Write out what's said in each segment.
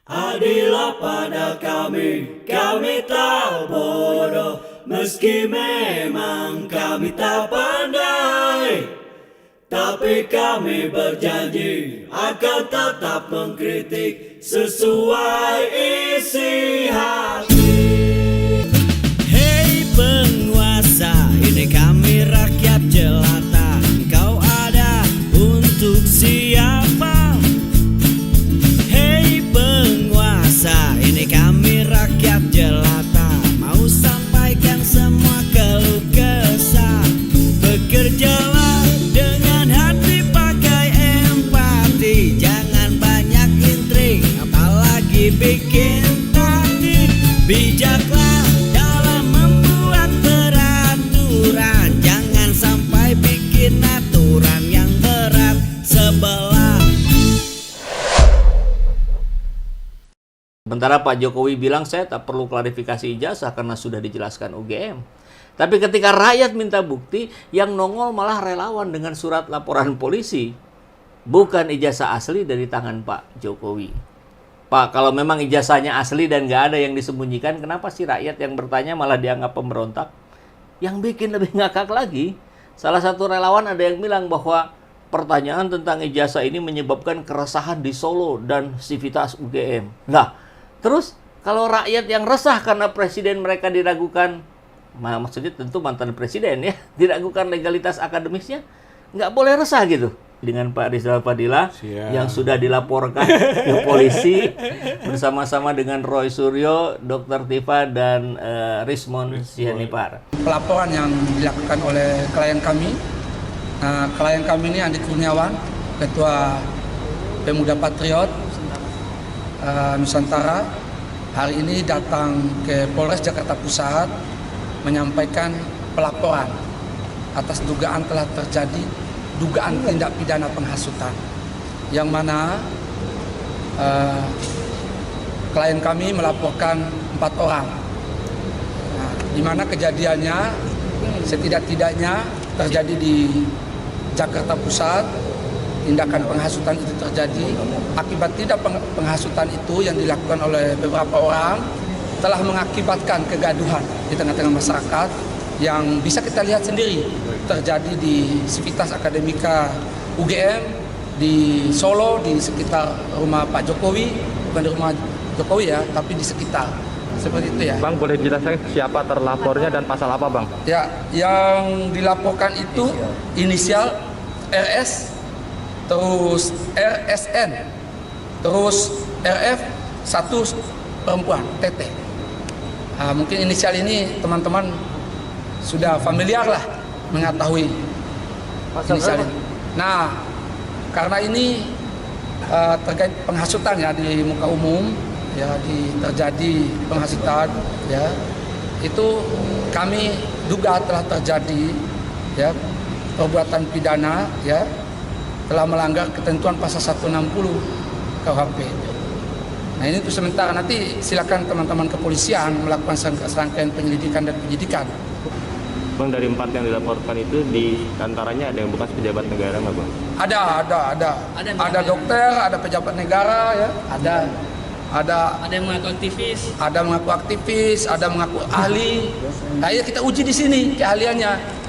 Adilah pada kami tak bodoh, meski memang kami tak pandai. Tapi kami berjanji akan tetap mengkritik sesuai isi hati. Hei penguasa, ini kami rakyat jelata. Engkau ada untuk siapa? Hei penguasa, ini kami rakyat jelata. Mau sampaikan semua keluh kesah. Bekerjalah dengan hati, pakai empati. Jangan banyak intrik, apalagi bikin taktik. Bijaklah dalam membuat peraturan. Jangan sampai bikin aturan yang berat sebelah. Sementara Pak Jokowi bilang saya tak perlu klarifikasi ijazah karena sudah dijelaskan UGM. Tapi ketika rakyat minta bukti, yang nongol malah relawan dengan surat laporan polisi. Bukan ijazah asli dari tangan Pak Jokowi. Pak, kalau memang ijazahnya asli dan nggak ada yang disembunyikan, kenapa sih rakyat yang bertanya malah dianggap pemberontak? Yang bikin lebih ngakak lagi, salah satu relawan ada yang bilang bahwa pertanyaan tentang ijazah ini menyebabkan keresahan di Solo dan sivitas UGM. Nah, terus kalau rakyat yang resah karena presiden mereka diragukan, maksudnya tentu mantan presiden ya, diragukan legalitas akademisnya, nggak boleh resah gitu dengan Pak Rizal Fadila yang sudah dilaporkan ke polisi bersama-sama dengan Roy Suryo, Dr. Tifa, dan Rismon Sianipar. Pelaporan yang dilakukan oleh klien kami ini Andi Kurniawan, Ketua Pemuda Patriot Nusantara, hari ini datang ke Polres Jakarta Pusat menyampaikan pelaporan atas dugaan telah terjadi dugaan tindak pidana penghasutan, yang mana klien kami melaporkan 4 orang. Nah, di mana kejadiannya setidak-tidaknya terjadi di Jakarta Pusat. Tindakan penghasutan itu terjadi akibat tidak penghasutan itu yang dilakukan oleh beberapa orang telah mengakibatkan kegaduhan di tengah-tengah masyarakat yang bisa kita lihat sendiri terjadi di Sivitas Akademika UGM, di Solo, di sekitar rumah Pak Jokowi, bukan di rumah Jokowi ya, tapi di sekitar. Seperti itu ya. Bang, boleh dijelaskan siapa terlapornya dan pasal apa, Bang? Ya, yang dilaporkan itu inisial RS, terus RSN, terus RF, satu perempuan, TT. Nah, mungkin inisial ini teman-teman sudah familiar lah mengetahui inisial ini. Nah, karena ini terkait penghasutan ya di muka umum, ya terjadi penghasutan, ya itu kami duga telah terjadi ya perbuatan pidana, ya telah melanggar ketentuan pasal 160 KUHP. Nah, ini untuk sementara, nanti silakan teman-teman kepolisian melakukan serangkaian penyelidikan dan penyidikan. Bang, dari 4 yang dilaporkan itu di antaranya ada yang bekas pejabat negara nggak, Bang? Ada dokter, ada pejabat negara, ya, ada yang mengaku aktivis, ada mengaku ahli. Nah, ya kita uji di sini keahliannya.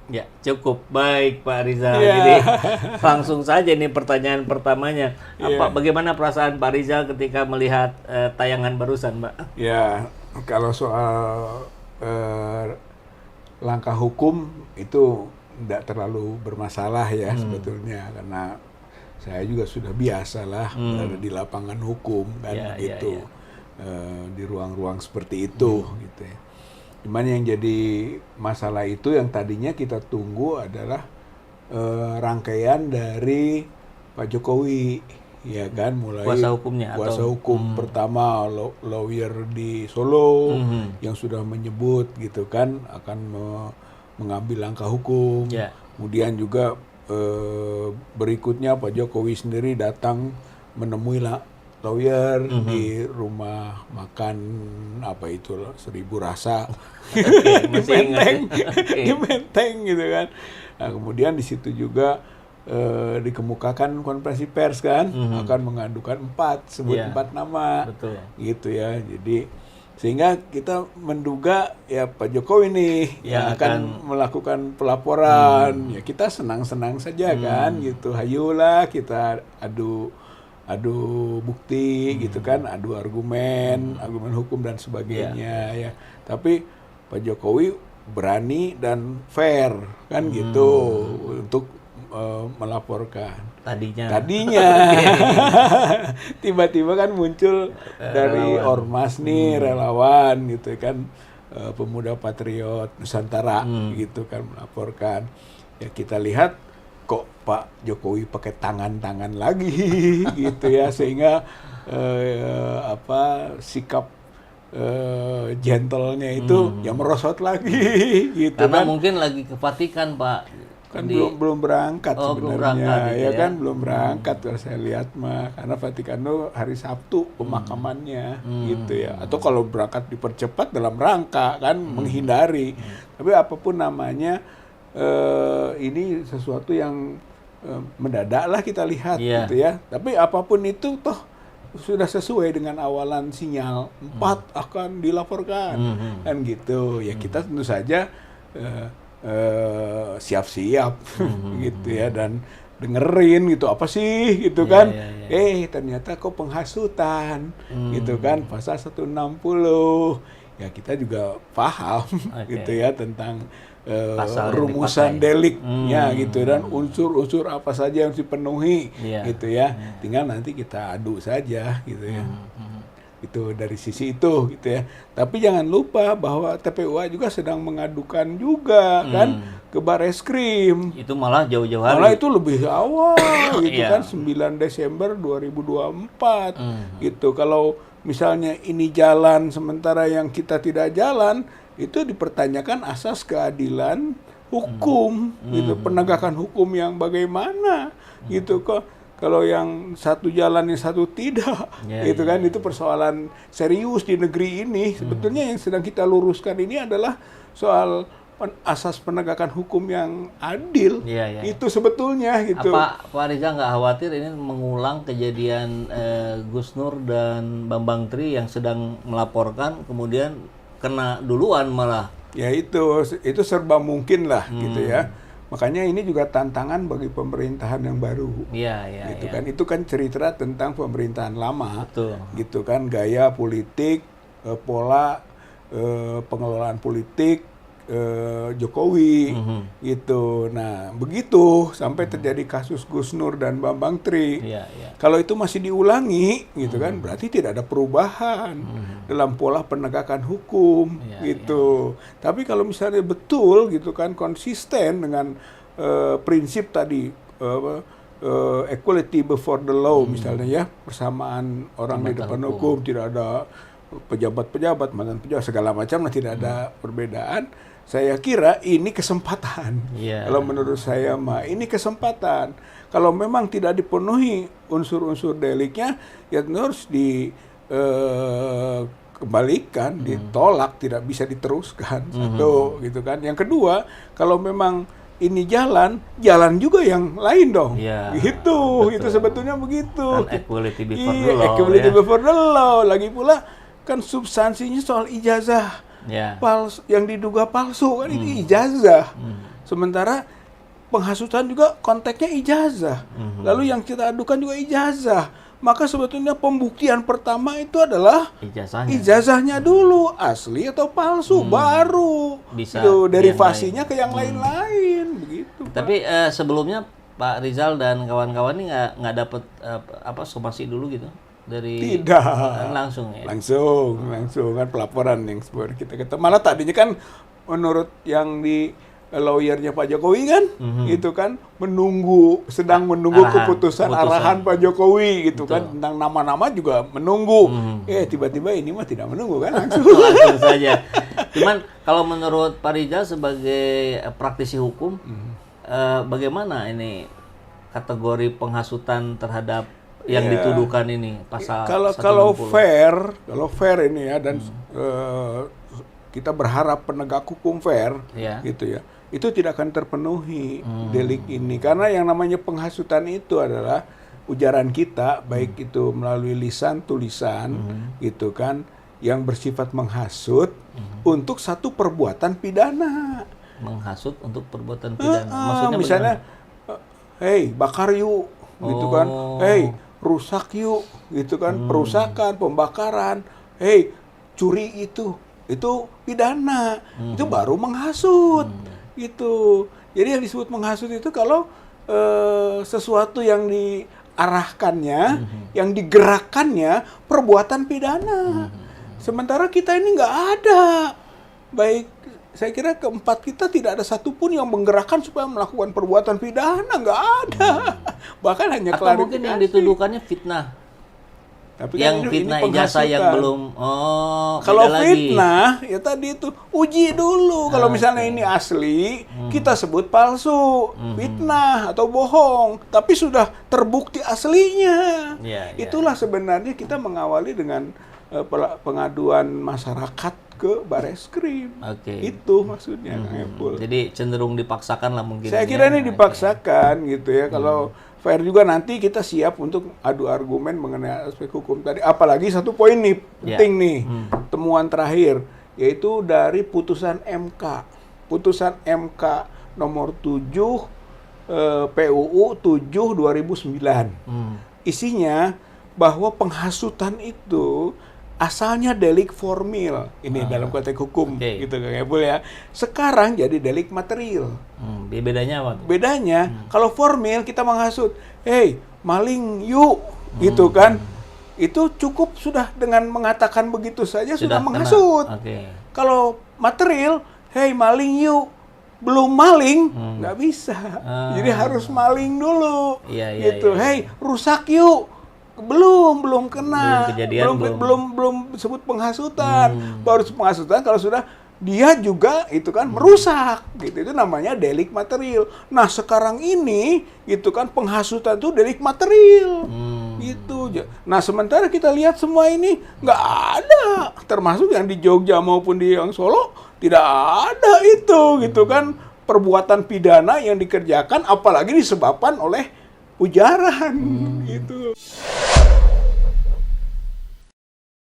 Ya, cukup baik Pak Rizal. Jadi langsung saja nih pertanyaan pertamanya. Bagaimana perasaan Pak Rizal ketika melihat tayangan barusan, Mbak? Ya, kalau soal langkah hukum itu tidak terlalu bermasalah ya sebetulnya, karena saya juga sudah biasa lah berada di lapangan hukum kan gitu. Di ruang-ruang seperti itu gitu ya. Cuman yang jadi masalah itu yang tadinya kita tunggu adalah rangkaian dari Pak Jokowi, ya kan, mulai kuasa hukumnya, kuasa hukum pertama lawyer di Solo yang sudah menyebut gitu kan akan mengambil langkah hukum. Kemudian juga berikutnya Pak Jokowi sendiri datang menemui lawyer di rumah makan apa itu 1000 Rasa di Menteng gitu kan. Nah, kemudian di situ juga dikemukakan konferensi pers kan, akan mengadukan 4 nama, betul. gitu ya. Jadi sehingga kita menduga ya Pak Jokowi nih yang akan melakukan pelaporan. Ya kita senang-senang saja kan, gitu. Hayulah kita adu bukti, gitu kan, adu argumen hukum dan sebagainya ya. Tapi Pak Jokowi berani dan fair kan, gitu, untuk melaporkan. Tadinya tiba-tiba kan muncul dari ormas nih, relawan gitu kan, pemuda patriot Nusantara gitu kan, melaporkan. Ya kita lihat kok Pak Jokowi pakai tangan lagi gitu ya, sehingga sikap gentle-nya itu ya merosot lagi gitu. Karena kan mungkin lagi ke Vatikan, Pak. Kan belum berangkat sebenarnya, gitu ya kan belum berangkat kalau saya lihat mah, karena Vatikan itu hari Sabtu pemakamannya gitu ya, atau kalau berangkat dipercepat dalam rangka kan menghindari. Tapi apapun namanya, ini sesuatu yang mendadak lah kita lihat gitu ya. Tapi apapun itu toh sudah sesuai dengan awalan sinyal 4 akan dilaporkan kan gitu ya. Kita tentu saja siap-siap gitu ya, dan dengerin gitu apa sih gitu kan. Ternyata kok penghasutan gitu kan, pasal 160 ya, kita juga paham gitu ya tentang rumusan deliknya gitu, dan unsur-unsur apa saja yang dipenuhi gitu ya. Tinggal nanti kita adu saja gitu ya. Itu dari sisi itu gitu ya. Tapi jangan lupa bahwa TPUA juga sedang mengadukan juga kan ke Bareskrim. Itu malah jauh-jauh hari. Malah itu lebih awal gitu kan, 9 Desember 2024 gitu. Kalau misalnya ini jalan sementara yang kita tidak jalan, itu dipertanyakan asas keadilan hukum gitu, penegakan hukum yang bagaimana gitu kok. Kalau yang satu jalan, yang satu tidak, gitu kan, itu persoalan serius di negeri ini. Sebetulnya yang sedang kita luruskan ini adalah soal asas penegakan hukum yang adil. Itu sebetulnya gitu. Apa Pak Rizal nggak khawatir ini mengulang kejadian Gus Nur dan Bambang Tri yang sedang melaporkan kemudian kena duluan malah? Ya itu serba mungkin lah gitu ya. Makanya ini juga tantangan bagi pemerintahan yang baru. Gitu kan. Itu kan cerita tentang pemerintahan lama. Betul. Gitu kan, gaya politik, pola pengelolaan politik Jokowi gitu. Nah, begitu sampai terjadi kasus Gus Nur dan Bambang Tri. Kalau itu masih diulangi gitu kan, berarti tidak ada perubahan dalam pola penegakan hukum gitu. Tapi kalau misalnya betul gitu kan, konsisten dengan prinsip tadi equality before the law misalnya ya, persamaan orang di depan hukum, tidak ada pejabat-pejabat, mantan pejabat segala macam, tidak ada perbedaan. Saya kira ini kesempatan. Kalau menurut saya mah ini kesempatan. Kalau memang tidak dipenuhi unsur-unsur deliknya, ya harus dikembalikan, ditolak, tidak bisa diteruskan. Satu, gitu kan. Yang kedua, kalau memang ini jalan juga yang lain dong. Gitu, itu sebetulnya begitu. Kan equality before the law. Equality before the law. Lagi pula kan substansinya soal ijazah. Palsu, yang diduga palsu kan itu ijazah. Sementara penghasutan juga konteksnya ijazah. Lalu yang kita adukan juga ijazah. Maka sebetulnya pembuktian pertama itu adalah ijazahnya dulu, asli atau palsu, baru bisa derivasinya ke yang lain-lain begitu. Tapi sebelumnya Pak Rizal dan kawan-kawan ini nggak dapat somasi dulu gitu? Tidak, langsung ya? Langsung kan pelaporan yang seperti kita malah tadinya kan menurut yang di lawyernya Pak Jokowi kan, itu kan sedang menunggu keputusan arahan Pak Jokowi gitu. Betul. Kan tentang nama-nama juga menunggu. Tiba-tiba ini mah tidak menunggu kan, langsung saja. Cuman kalau menurut Pak Rizal sebagai praktisi hukum, bagaimana ini kategori penghasutan terhadap yang dituduhkan ini pasal kalau fair ini ya, dan kita berharap penegak hukum fair gitu ya. itu tidak akan terpenuhi delik ini. Karena yang namanya penghasutan itu adalah ujaran kita, baik itu melalui lisan, tulisan, gitu kan, yang bersifat menghasut untuk satu perbuatan pidana. Menghasut untuk perbuatan pidana. Maksudnya misalnya, hey bakar yuk, gitu kan, hey rusak yuk, gitu kan, perusakan, pembakaran, hey curi itu pidana, itu baru menghasut, gitu. Jadi yang disebut menghasut itu kalau sesuatu yang diarahkannya, yang digerakkannya perbuatan pidana. Sementara kita ini nggak ada. Baik, saya kira keempat kita tidak ada satupun yang menggerakkan supaya melakukan perbuatan pidana, nggak ada. Bahkan hanya atau klarifikasi. mungkin yang dituduhkannya fitnah. Tapi yang kan fitnah ini ijazah yang penghasutan. belum. Kalau beda lagi. fitnah, ya tadi itu uji dulu. Kalau misalnya ini asli, kita sebut palsu, fitnah atau bohong. Tapi sudah terbukti aslinya. Ya, ya. Itulah sebenarnya kita mengawali dengan pengaduan masyarakat ke Bareskrim. Oke. Itu maksudnya, Kang Epul. Jadi cenderung dipaksakan lah mungkin. Saya kira ini dipaksakan gitu ya. Kalau fair juga nanti kita siap untuk adu argumen mengenai aspek hukum tadi. Apalagi satu poin nih penting nih, temuan terakhir, yaitu dari putusan MK. Putusan MK nomor 7 PUU 7/2009. Isinya bahwa penghasutan itu asalnya delik formil. Ini dalam konteks hukum gitu Kang Epul ya. Sekarang jadi delik material. Bedanya apa? Bedanya, kalau formil kita menghasut, hey maling yuk, gitu kan, itu cukup sudah dengan mengatakan begitu saja sudah menghasut. Kalau material, hey maling yuk, belum maling, nggak bisa. Jadi harus maling dulu, gitu. Hey rusak yuk, belum kena, belum disebut penghasutan. Baru penghasutan kalau sudah dia juga itu kan merusak, gitu. Itu namanya delik material. Nah sekarang ini gitu kan penghasutan itu delik material, gitu. Nah sementara kita lihat semua ini nggak ada, termasuk yang di Jogja maupun di yang Solo tidak ada itu, gitu kan, perbuatan pidana yang dikerjakan, apalagi disebabkan oleh ujaran, gitu.